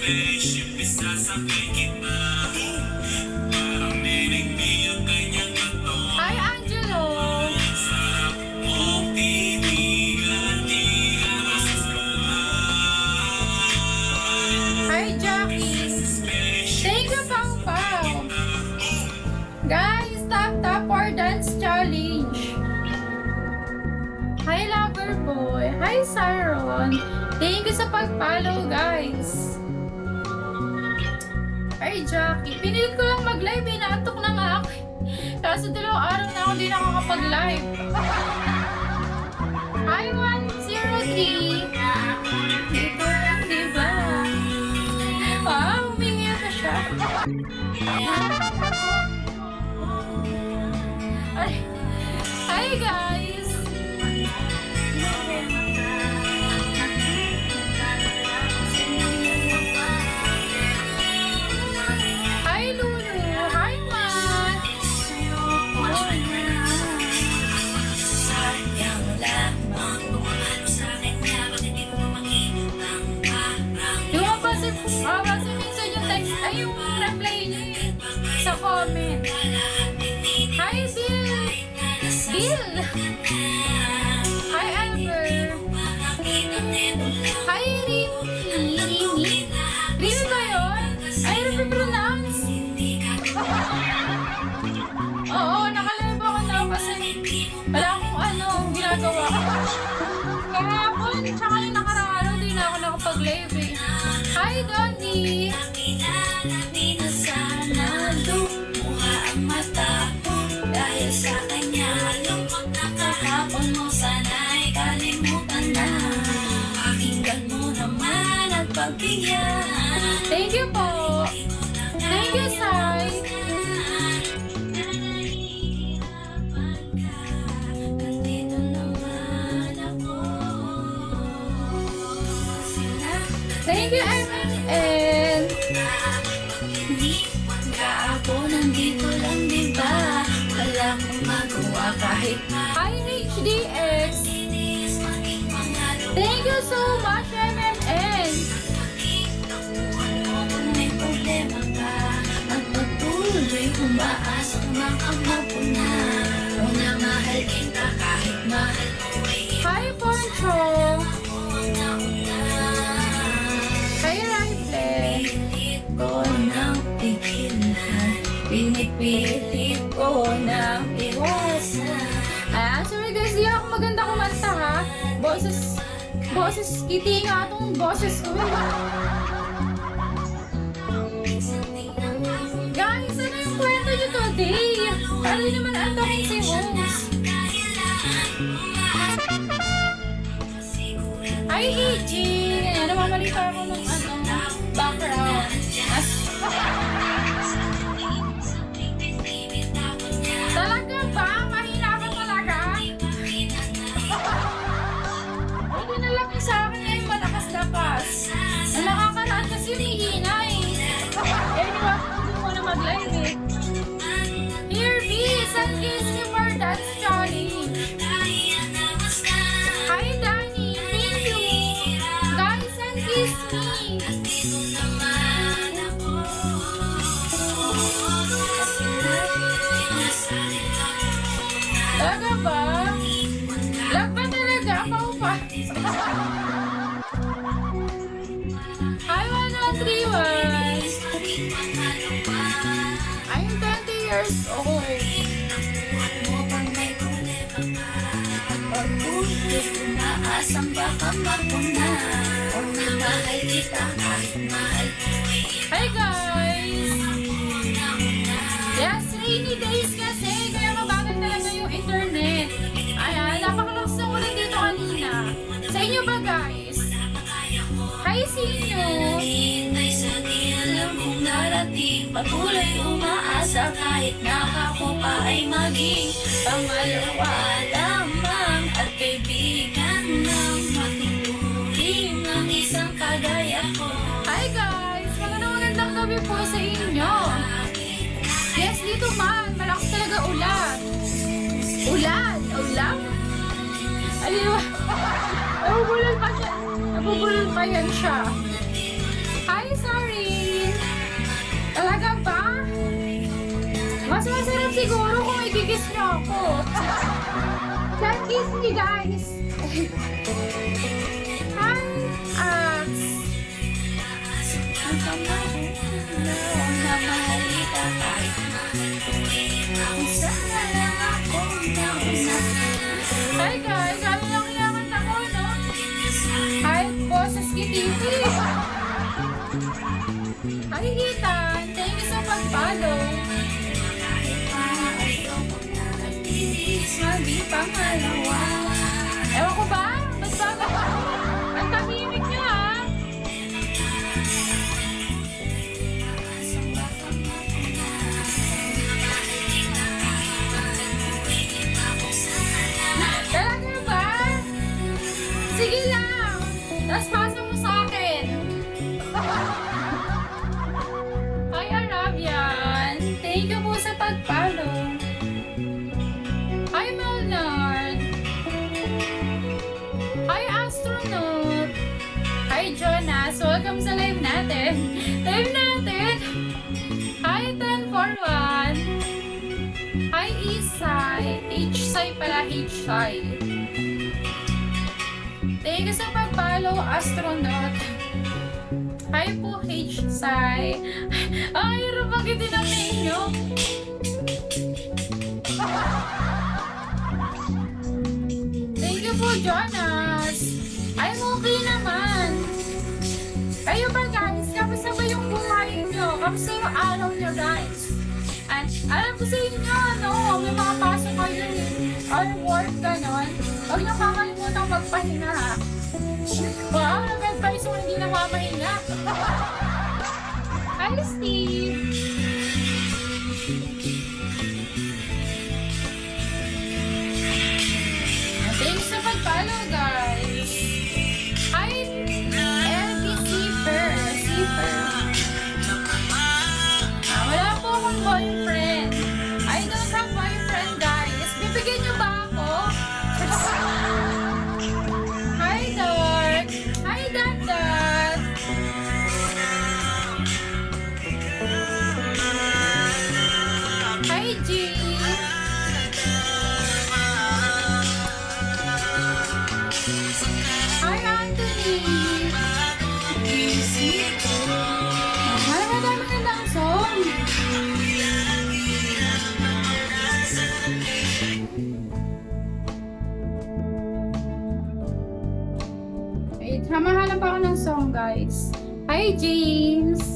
Hi, Angelo! Hi, Jackie! Thank you, Pao Pao! Guys, tap or dance challenge! Hi, Loverboy! Hi, Saron! Thank you sa pag-follow, guys! Hi, Jackie! Pinilit ko lang mag-live, inaantok na nga ako. Kaso 2 araw na ako di nakakapag-live. Hi, 103! Dito lang, diba? Humingi na siya. Hi, guys! Hi, Lulu! Hi, Matt! Kasi minsan yung text, ay yung reply niya sa comment. Hi, Bill! Bill! Hi, Amber! Hi, Rimi! Rimi ba yun? Ay, pronounce? Oo, nakalive ako na kasi wala akong ginagawa. Kahapon, tsaka yung nakarang araw, di na ako nakapag-live eh. Hi, Donnie! Di na sana lumuha ang mata ko dahil sa kanya lumang nakahapon mo sana'y kalimutan na. Pakinggan mo naman at pagbigyan. Thank you po! Thank you, Sai! Nandito naman ako. Thank you, MNN! Ako nandito lang, diba? Wala akong magawa kahit Hi, HDX! Thank you so much, MNN! may problema ka at patuloy umaasa makamapo na. Kung namahal kita kahit mahal ko ay Hi, Poncho! Hi, Rifle! pilit ko nang pigilan. Pinipilit ko nang iwasan. Sorry guys, di ako maganda kumanta ha. Boses, kiti nga itong boses ko. Guys, ano yung kwento nyo today? Ano naman antokin si host? Hi, EG! Namamali pa ako ng background. Talaga ba? Mahina ka talaga? Hindi na lang sa akin ay malakas-lakas. Na nakakaraan kasi humihina eh. Eh, di ba? Hindi mo na mag-live eh. Here be, San Kiss me for dance challenge. Hi, Danny. Thank you. Guys, San Kiss me. Talaga ba? Lag ba talaga? Pao pa. Hi, 131. I'm 20 years old. Umaasang baka mapuna. Kung namahal kita kahit mahal ko ay Hi, guys. Yes, rainy days kasi. Kaya mabagal talaga yung internet. Ayan, napakalakas ng ulan dito kanina. Sa inyo ba, guys? Hi, sinyo. Hintay sa di alam kung darating. Patuloy umaasa kahit nakako pa ay maging pangalawa lamang at kaibigan ng matinuring ng isang kagaya ko. Hi, guys. Magandang gabi po sa inyo. Yes, dito man. Malakas talaga ulan. Ulan? Ulan? Alin ba? Nabubulol pa siya. Nabubulol pa yan siya. Hi, Sarah. kiss niyo ako. Let's kiss me, guys. Hi, Ax. Ang namahalita kahit kung sana lang akong nauna. Hi, guys. Ano lang iyakan ako, no? Hi, boses kititi. Hi, Ethan. Thank you sa pag-follow. Sabi pangalawa. Ewan ko ba? Ba't ba? Ang tahimik niyo, ha? Talaga ba? Sige lang. Tapos pasa mo sa akin. Hi, Arabian. Thank you po sa pag-follow. Hi, Melnard. Hi, Astronaut. Hi, Jonas. Welcome sa live natin. Live natin. Hi, 1041. Hi, Isai. H-Sai pala, H-Sai. Thank you sa pag-follow, Astronaut. Hi po, H-Sai. Ang hirap magitin ang ninyo. Thank you po, Jonas. I'm okay naman. Kayo ba, guys? Kamusta ba yung buhay nyo? Kamusta yung araw nyo, guys? At alam ko sa inyo, no? May mga pasok kayo or work, ganon. Huwag nyo kakalimutan magpahinga, ha? Wow, nag-advise mo hindi na mamahinga. Hi, Steve. Thanks sa pag-follow, guys. Hi, LB Zipper. Wala po akong boyfriend. I don't have boyfriend, guys. Bibigyan niyo ba ako? Hi, Dark. Hi, Dad. Hi, G. Hi, Anthony. Madami na lang song. Wait, hamahanap ako ng song, guys. Hi, James.